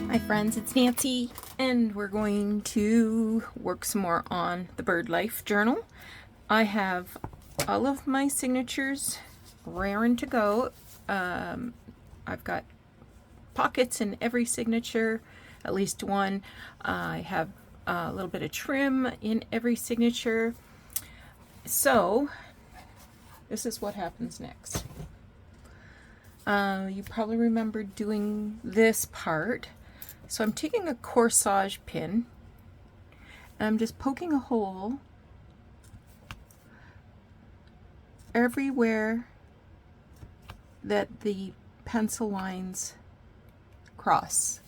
Hi friends, it's Nancy, and we're going to work some more on the bird life journal. I have all of my signatures raring to go. I've got pockets in every signature, at least one. I have a little bit of trim in every signature. So this is what happens next. You probably remember doing this part. So I'm taking a corsage pin and I'm just poking a hole everywhere that the pencil lines cross.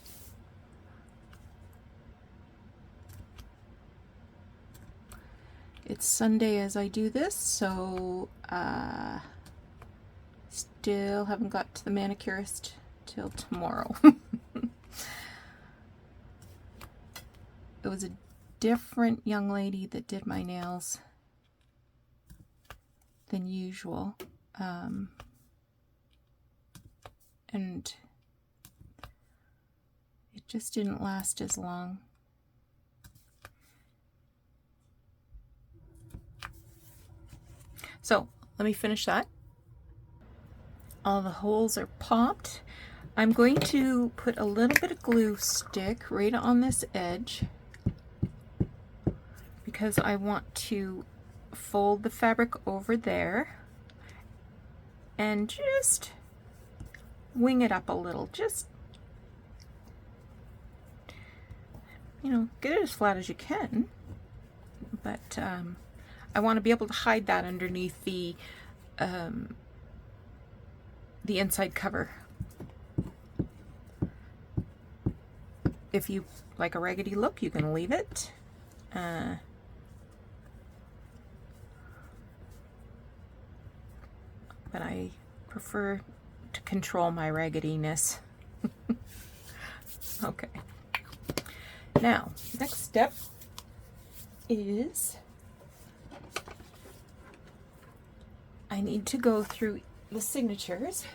It's Sunday as I do this, so still haven't got to the manicurist till tomorrow. It was a different young lady that did my nails than usual. And it just didn't last as long. So let me finish that. All the holes are popped. I'm going to put a little bit of glue stick right on this edge because I want to fold the fabric over there and just wing it up a little. Just, you know, get it as flat as you can. But I want to be able to hide that underneath the inside cover. If you like a raggedy look, you can leave it. But I prefer to control my raggediness. Okay. Now, next step is I need to go through the signatures.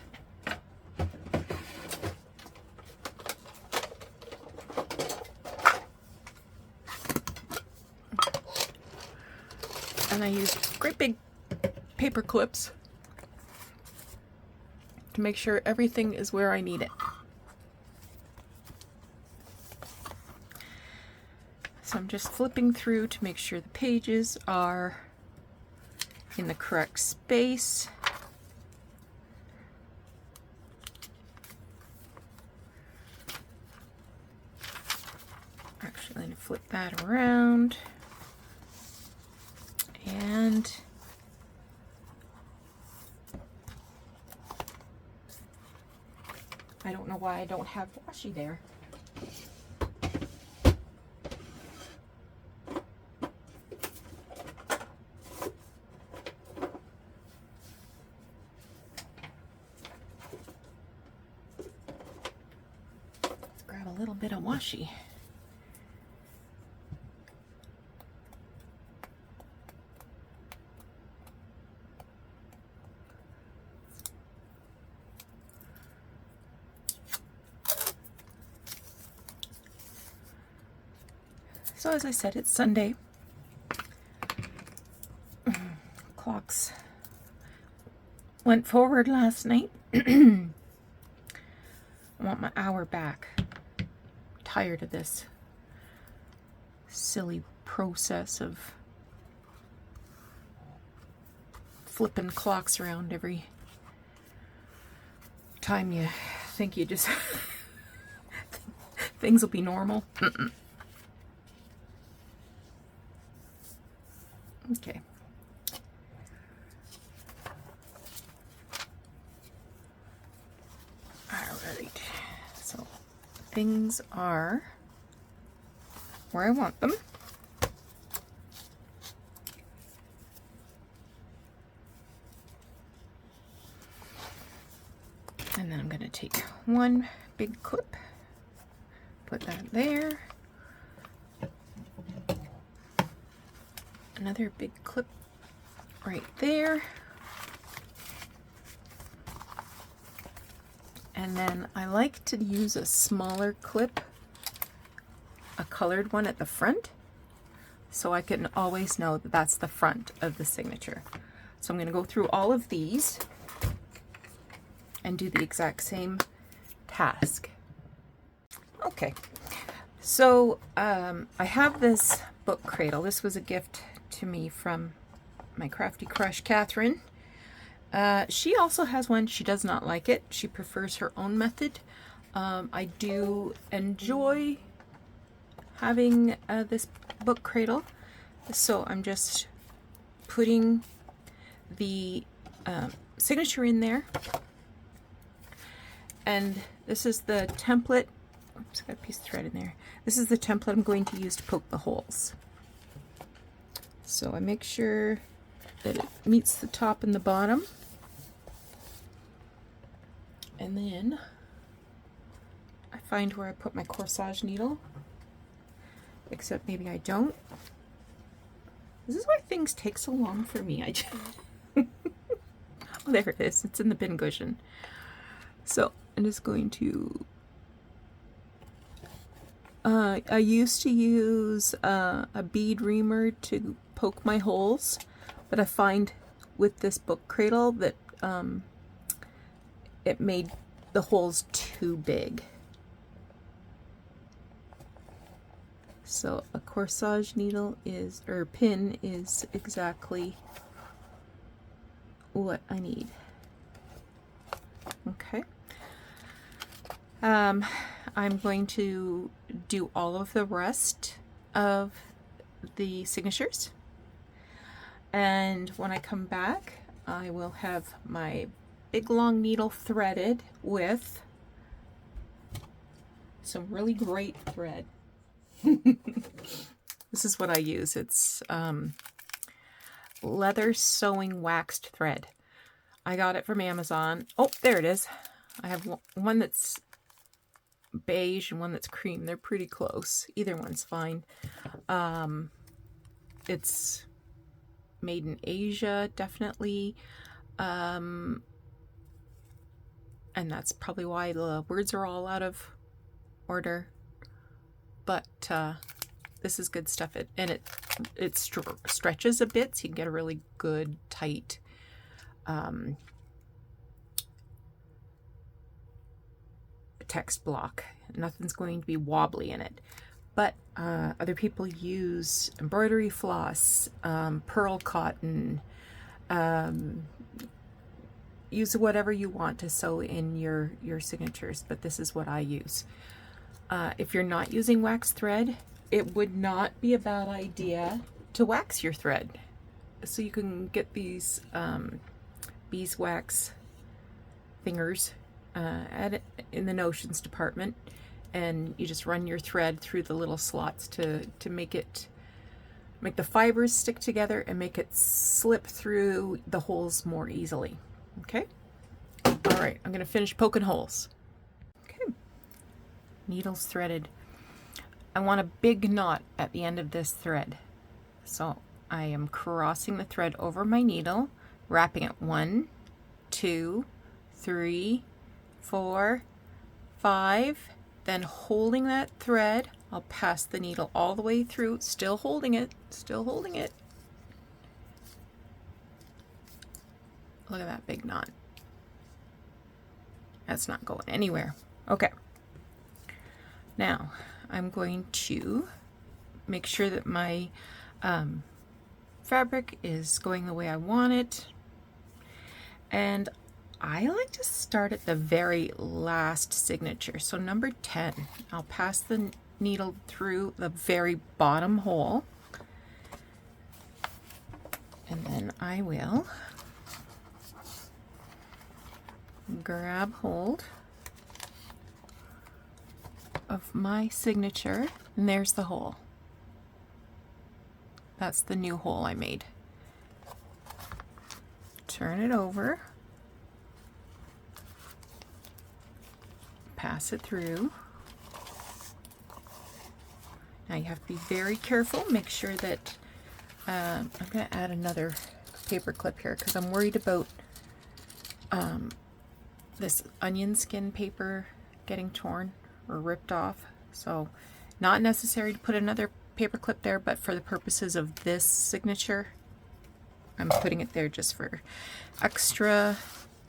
And I use great big paper clips to make sure everything is where I need it. So I'm just flipping through to make sure the pages are in the correct space. Actually, I'm going to flip that around. And I don't know why I don't have washi there. Let's grab a little bit of washi. So as I said, it's Sunday. Clocks went forward last night. I want my hour back. I'm tired of this silly process of flipping clocks around every time you think you just things will be normal. Okay. Alright. So things are where I want them. And then I'm going to take one big clip, put that there. Another big clip right there. And then I like to use a smaller clip a colored one at the front, so I can always know that that's the front of the signature. So I'm going to go through all of these and do the exact same task. Okay, so I have this book cradle. This was a gift to me from my crafty crush, Catherine. She also has one. She does not like it. She prefers her own method. I do enjoy having this book cradle, so I'm just putting the signature in there, and this is the template. Oops, got a piece of thread in there. This is the template I'm going to use to poke the holes. So I make sure that it meets the top and the bottom, and then I find where I put my corsage needle, except maybe I don't. This is why things take so long for me. I just oh, there it is. It's in the bin cushion. So I'm just going to I used to use a bead reamer to poke my holes, but I find with this book cradle that it made the holes too big. So a corsage needle is, or pin is exactly what I need. Okay. I'm going to do all of the rest of the signatures, and when I come back I will have my big long needle threaded with some really great thread. This is what I use. It's leather sewing waxed thread. I got it from Amazon. Oh, there it is. I have one that's beige and one that's cream. They're pretty close. Either one's fine. It's made in Asia, definitely. And that's probably why the words are all out of order. But this is good stuff. It stretches a bit, so you can get a really good tight text block. Nothing's going to be wobbly in it. But other people use embroidery floss, pearl cotton, use whatever you want to sew in your signatures, but this is what I use. If you're not using wax thread, it would not be a bad idea to wax your thread. So you can get these beeswax fingers in the notions department, and you just run your thread through the little slots to make the fibers stick together and make it slip through the holes more easily. Okay? All right, I'm gonna finish poking holes. Okay, needles threaded. I want a big knot at the end of this thread. So I am crossing the thread over my needle, wrapping it 1, 2, 3, 4, 5, then holding that thread. I'll pass the needle all the way through, still holding it, still holding it. Look at that big knot. That's not going anywhere. Okay. Now, I'm going to make sure that my fabric is going the way I want it. And I like to start at the very last signature. So number 10, I'll pass the needle through the very bottom hole. And then I will grab hold of my signature, and there's the hole. That's the new hole I made. Turn it over, pass it through. Now you have to be very careful. Make sure that I'm going to add another paper clip here because I'm worried about this onion skin paper getting torn or ripped off. So Not necessary to put another paper clip there, but for the purposes of this signature, I'm putting it there just for extra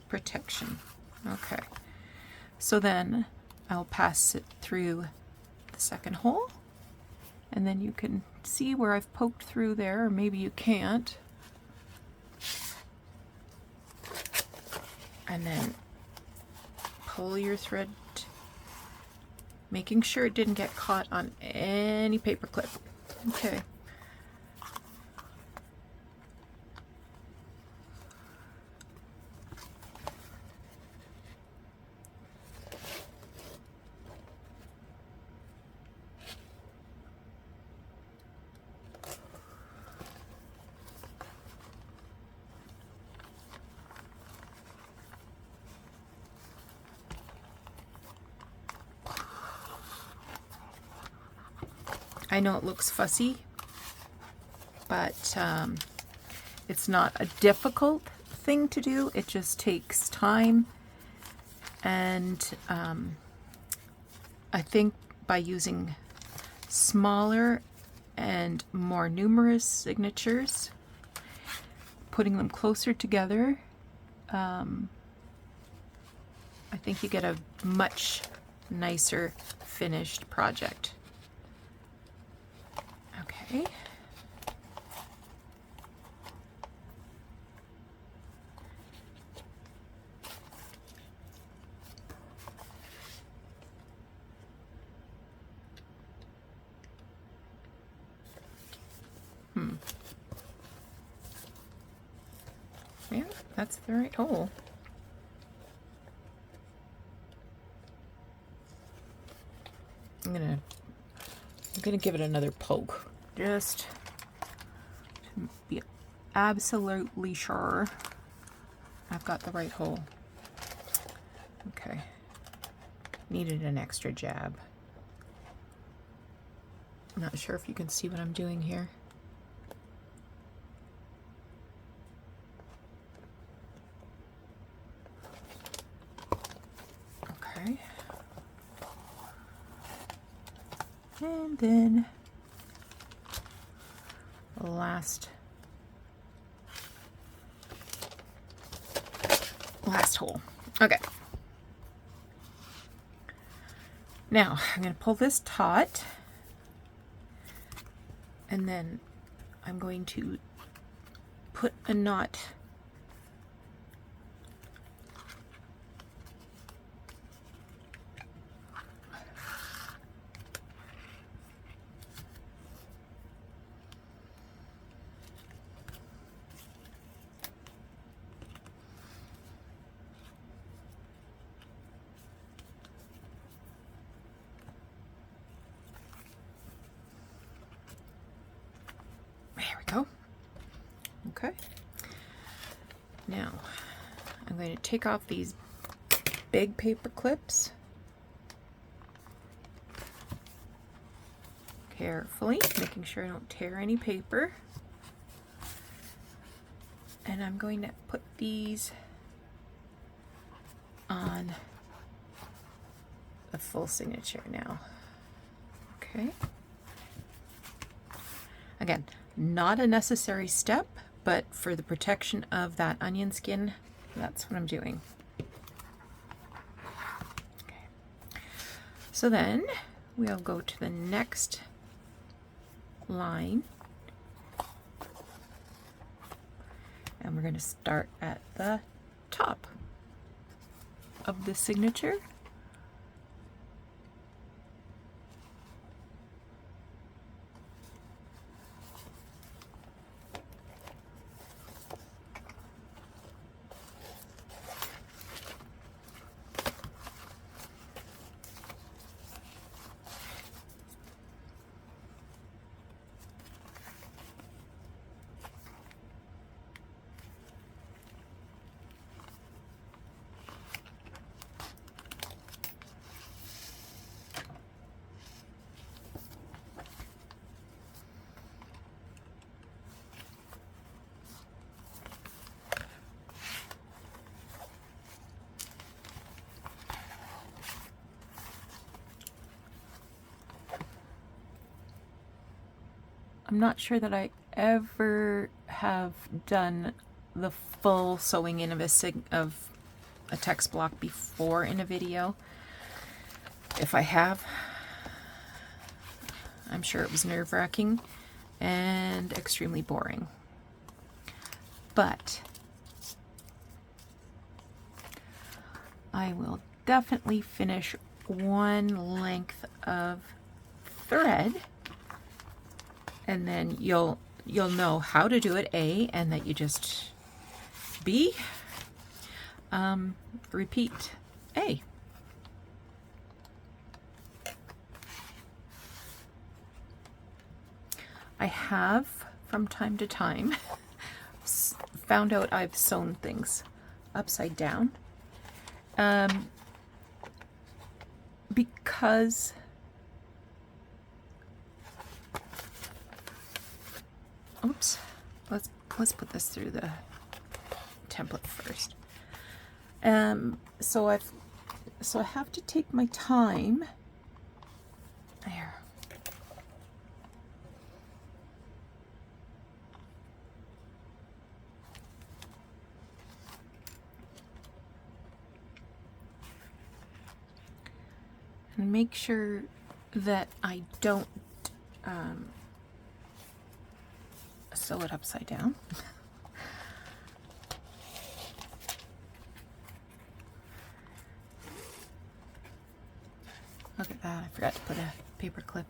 protection. Okay, so then I'll pass it through the second hole, and then you can see where I've poked through there, or maybe you can't. And then pull your thread, making sure it didn't get caught on any paper clip. Okay. I know it looks fussy, but it's not a difficult thing to do. It just takes time, and I think by using smaller and more numerous signatures, putting them closer together, I think you get a much nicer finished project. Okay. Yeah, that's the right hole. I'm gonna give it another poke, just to be absolutely sure I've got the right hole. Okay, needed an extra jab. I'm not sure if you can see what I'm doing here. Okay. And then last hole. Okay. Now I'm going to pull this taut, and then I'm going to put a knot go. Okay. Now I'm going to take off these big paper clips carefully, making sure I don't tear any paper. And I'm going to put these on a full signature now. Okay. Again, not a necessary step, but for the protection of that onion skin, that's what I'm doing. Okay. So then we'll go to the next line, and we're going to start at the top of the signature. I'm not sure that I ever have done the full sewing in of a text block before in a video. If I have, I'm sure it was nerve-wracking and extremely boring. But I will definitely finish one length of thread, and then you'll know how to do it, A, and that you just B, repeat A. I have, from time to time, found out I've sewn things upside down because oops, let's put this through the template first. So I have to take my time there. And make sure that I don't sew it upside down. Look at that, I forgot to put a paper clip.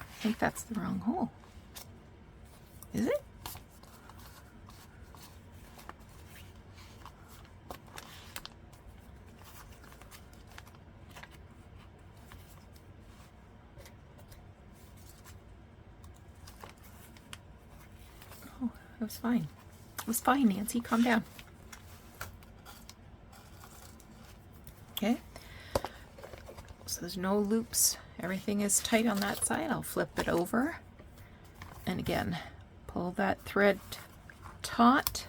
I think that's the wrong hole. Is it? Oh, it was fine. It was fine, Nancy. Calm down. Okay. So there's no loops. Everything is tight on that side. I'll flip it over. And again, pull that thread taut.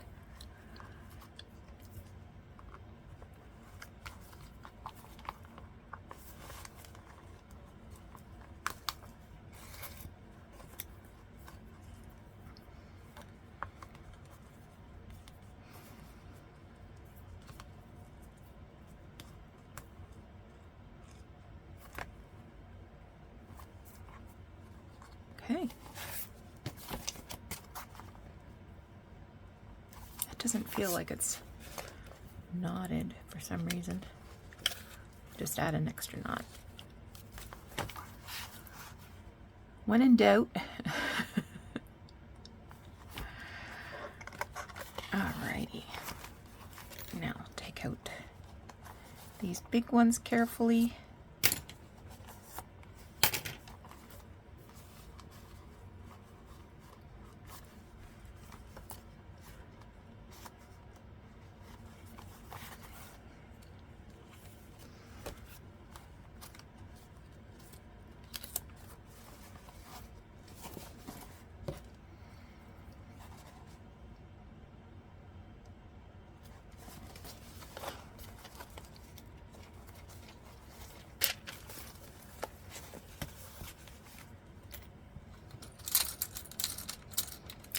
Okay. It doesn't feel like it's knotted for some reason. Just add an extra knot. When in doubt. Alrighty. Now take out these big ones carefully.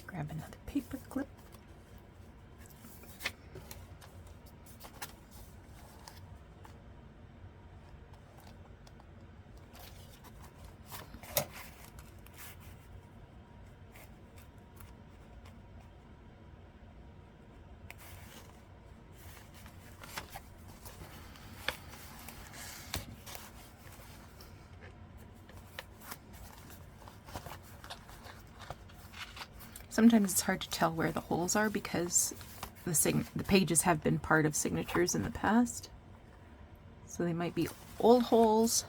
Grab another paper clip. Sometimes it's hard to tell where the holes are because the pages have been part of signatures in the past. So they might be old holes.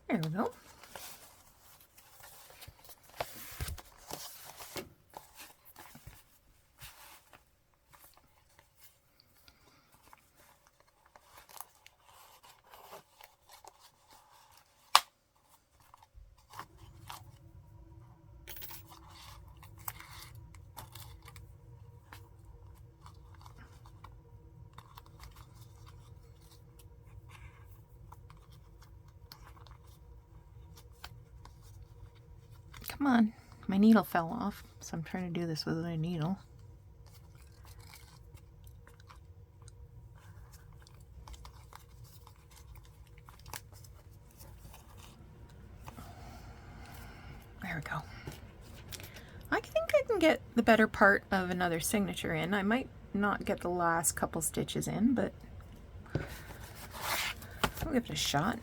There we go. Come on, my needle fell off, so I'm trying to do this with a needle. There we go. I think I can get the better part of another signature in. I might not get the last couple stitches in, but I'll give it a shot.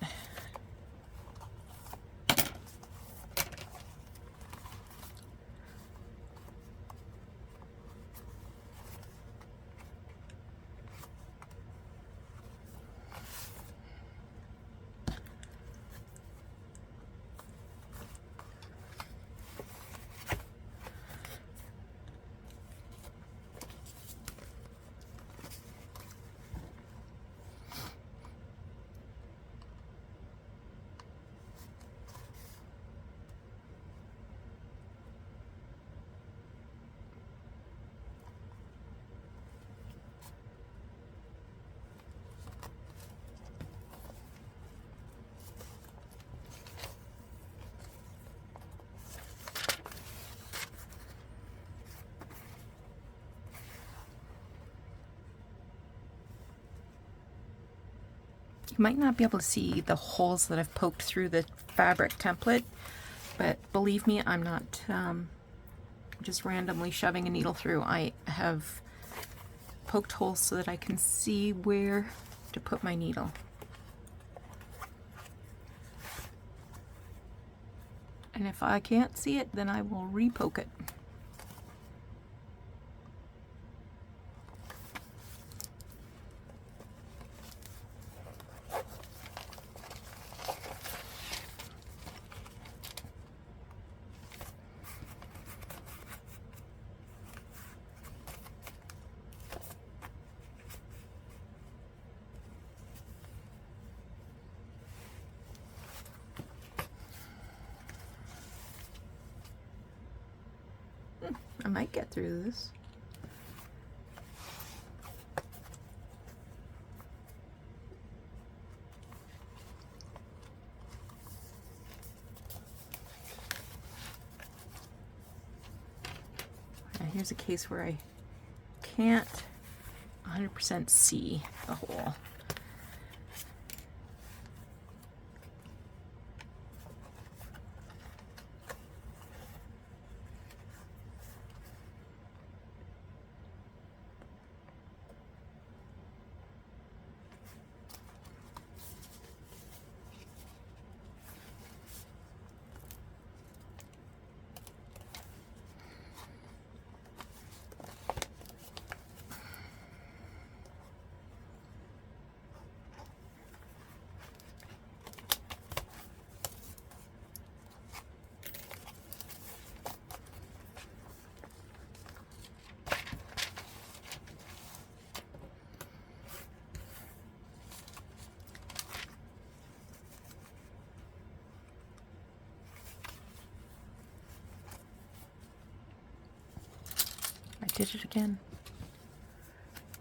You might not be able to see the holes that I've poked through the fabric template, but believe me, I'm not just randomly shoving a needle through. I have poked holes so that I can see where to put my needle. And if I can't see it, then I will re-poke it. I might get through this. Now here's a case where I can't 100% see the hole. I did it again.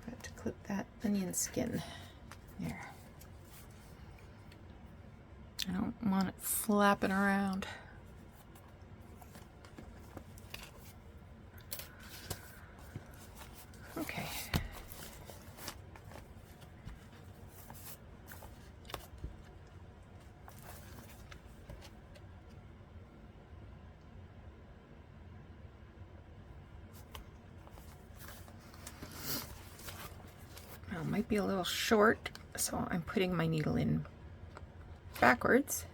I have to clip that onion skin there. I don't want it flapping around. Okay. Now, it might be a little short, so I'm putting my needle in backwards.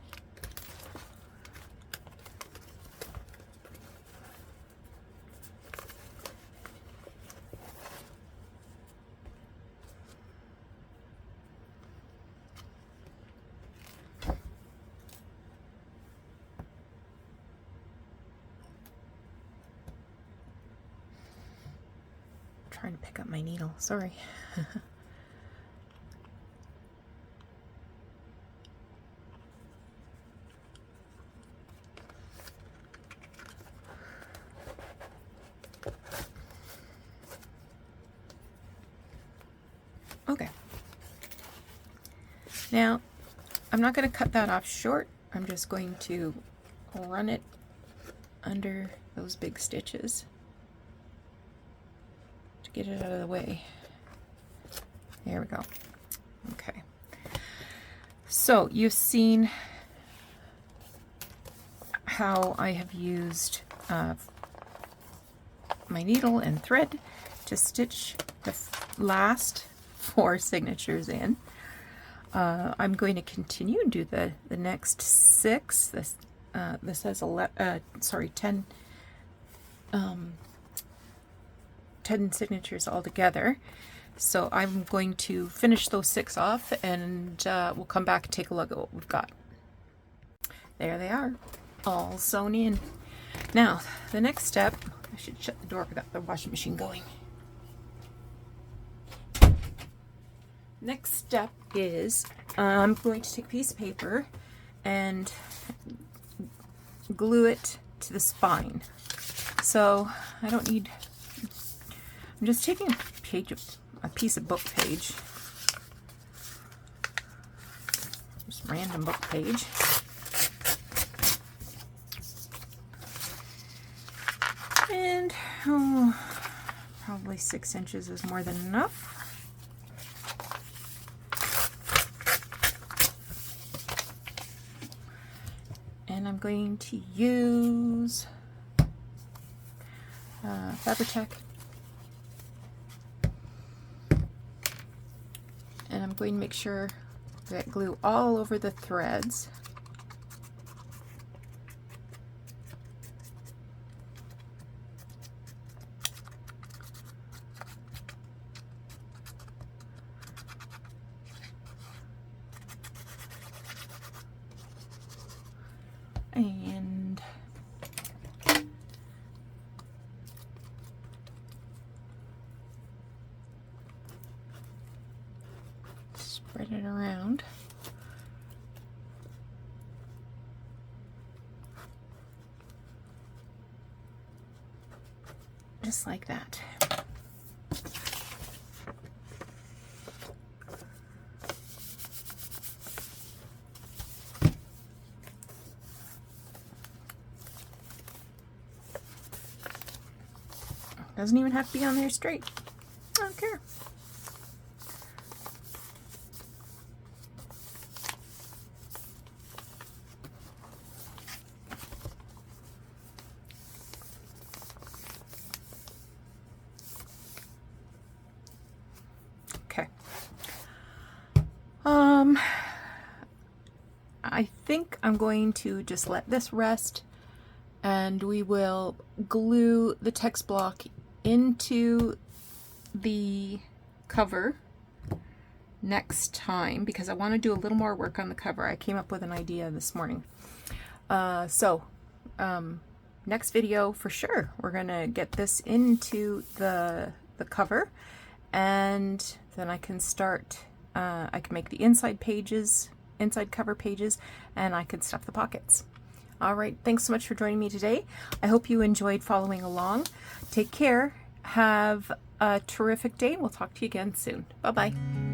trying to pick up my needle, sorry. Okay. Now, I'm not going to cut that off short. I'm just going to run it under those big stitches to get it out of the way. There we go. Okay. So you've seen how I have used my needle and thread to stitch the last 4 signatures in. I'm going to continue and do the next 6. This has 10 signatures altogether. So I'm going to finish those 6 off, and we'll come back and take a look at what we've got. There they are, all sewn in. Now, the next step, I should shut the door, we got the washing machine going. Next step is I'm going to take a piece of paper and glue it to the spine. So I don't need, I'm just taking a piece of book page, just random book page. And probably 6 inches is more than enough. And I'm going to use Fabric-Tech, and I'm going to make sure that glue all over the threads. And spread it around. Just like that. Doesn't even have to be on there straight. I don't care. Okay. I think I'm going to just let this rest, and we will glue the text block into the cover next time, because I want to do a little more work on the cover. I came up with an idea this morning. Next video for sure, we're gonna get this into the cover, and then I can start, I can make the inside cover pages, and I can stuff the pockets. All right, thanks so much for joining me today. I hope you enjoyed following along. Take care, have a terrific day, and we'll talk to you again soon. Bye-bye.